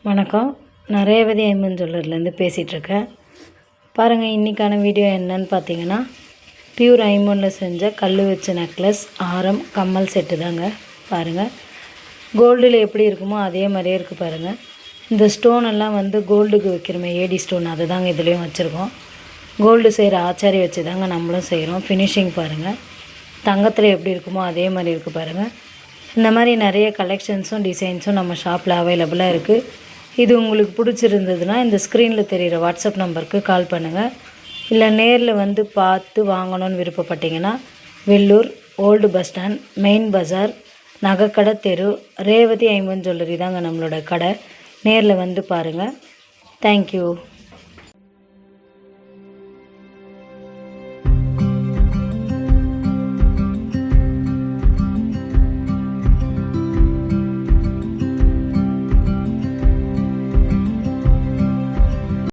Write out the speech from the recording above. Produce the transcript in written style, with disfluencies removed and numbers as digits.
வணக்கம். நான் ரேவதி ஐமன் ஜுவல்லர்லேருந்து பேசிகிட்ருக்கேன். பாருங்கள், இன்றைக்கான வீடியோ என்னன்னு பார்த்தீங்கன்னா, பியூர் ஐமோனில் செஞ்ச கல் வச்ச நெக்லஸ், ஆரம், கம்மல் செட்டு தாங்க. பாருங்கள், கோல்டில் எப்படி இருக்குமோ அதே மாதிரியே இருக்குது பாருங்கள். இந்த ஸ்டோன் எல்லாம் கோல்டுக்கு வைக்கிறோமே, ஏடி ஸ்டோன், அது தாங்க இதுலேயும் வச்சுருக்கோம். கோல்டு செய்கிற ஆச்சாரி வச்சு தாங்க நம்மளும் செய்கிறோம். ஃபினிஷிங் பாருங்கள், தங்கத்தில் எப்படி இருக்குமோ அதே மாதிரி இருக்குது பாருங்கள். இந்த மாதிரி நிறைய கலெக்ஷன்ஸும் டிசைன்ஸும் நம்ம ஷாப்பில் அவைலபிளாக இருக்குது. இது உங்களுக்கு பிடிச்சிருந்ததுன்னா இந்த ஸ்க்ரீனில் தெரிகிற வாட்ஸ்அப் நம்பருக்கு கால் பண்ணுங்கள். இல்லை நேரில் பார்த்து வாங்கணும்னு விருப்பப்பட்டீங்கன்னா Vellur old bus stand, main Bazaar, நகைக்கடை தெரு, ரேவதி ஐமன் ஜுவல்லரி தாங்க நம்மளோட கடை. நேரில் பாருங்கள். தேங்க்யூ.